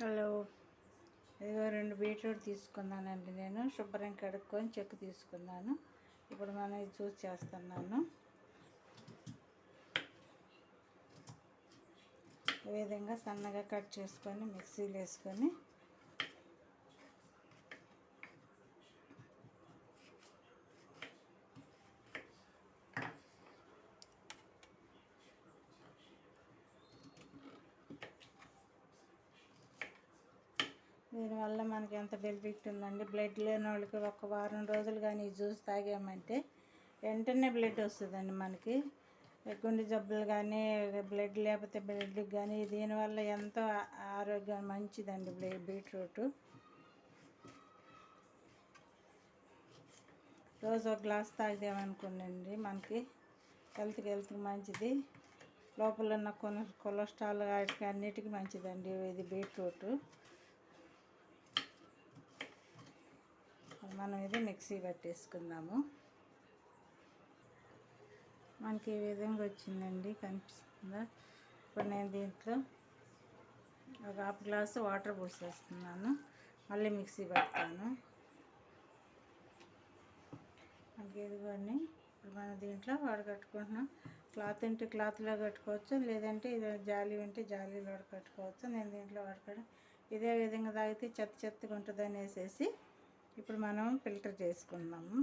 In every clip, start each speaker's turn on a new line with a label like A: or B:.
A: Hello, ఇదిగో 2 beetroot తీసుకున్నానండి. నేను శుభ్రం కడుక్కొని చెక్కు తీసుకున్నాను. ఇప్పుడు మనం ఇది జ్యూస్ చేస్తున్నాను. ఈ విధంగా సన్నగా కట్ చేసుకొని మిక్సీలో వేసుకొని దీనివల్ల మనకి ఎంత బెనిఫిట్ ఉందండి. బ్లడ్ లేని వాళ్ళకి 1 వారం రోజులు కానీ ఈ జ్యూస్ తాగామంటే వెంటనే బ్లడ్ వస్తుందండి. మనకి గుండె జబ్బులు కానీ, బ్లడ్ లేకపోతే బ్లడ్కి కానీ దీనివల్ల ఎంతో ఆరోగ్యం మంచిదండి బీట్రూట్. రోజు 1 గ్లాస్ తాగిదామనుకోండి మనకి హెల్త్కి మంచిది. లోపల ఉన్న కొలెస్ట్రాల్ వాటికి అన్నిటికీ మంచిదండి ఇది బీట్రూట్. మనం ఇది మిక్సీ పట్టేసుకుందాము. మనకి ఈ విధంగా వచ్చిందండి, కనిపిస్తుందా? ఇప్పుడు నేను దీంట్లో 1/2 గ్లాసు వాటర్ పోసేస్తున్నాను. మళ్ళీ మిక్సీ పడతాను. మనకి ఇదిగోండి, ఇప్పుడు మనం దీంట్లో వడకట్టుకుంటున్నాం. క్లాత్ ఉంటే క్లాత్లో కట్టుకోవచ్చు, లేదంటే ఇది జాలి ఉంటే జాలీలో వడకట్టుకోవచ్చు. నేను దీంట్లో వడకడం ఇదే విధంగా తాగితే చెత్తగా ఉంటుంది అనేసి ఇప్పుడు మనం ఫిల్టర్ చేసుకుందాము.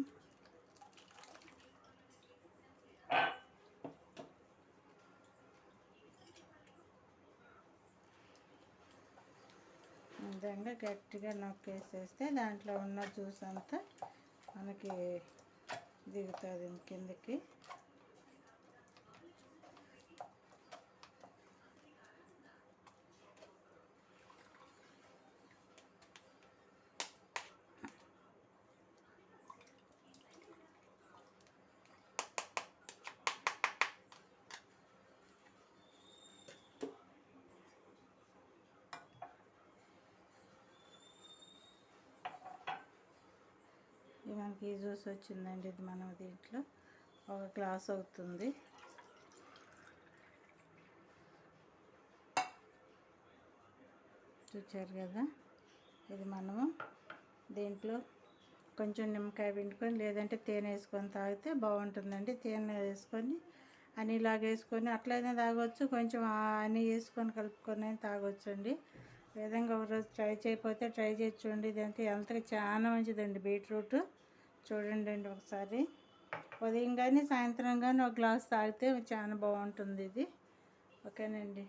A: ఈ విధంగా గట్టిగా నొక్కేసేస్తే దాంట్లో ఉన్న జ్యూస్ అంతా మనకి దిగుతుంది కిందకి. మనకి ఈ జ్యూస్ వచ్చిందండి. ఇది మనం దీంట్లో 1 గ్లాస్ అవుతుంది. చూచారు కదా, ఇది మనము దీంట్లో కొంచెం నిమ్మకాయ పిండుకొని లేదంటే తేనె వేసుకొని తాగితే బాగుంటుందండి. తేనె వేసుకొని హనీలాగా వేసుకొని అట్లయినా తాగొచ్చు, కొంచెం హనీ వేసుకొని కలుపుకొని తాగొచ్చు అండి. ఈ విధంగా ఒకరోజు ట్రై చేయకపోతే ట్రై చేసి చూడండి. ఇదంటే హెల్త్కి చాలా మంచిదండి బీట్రూట్. చూడండి అండి ఒకసారి. ఉదయం కానీ సాయంత్రం కానీ 1 గ్లాస్ తాగితే చాలా బాగుంటుంది ఇది. ఓకేనండి.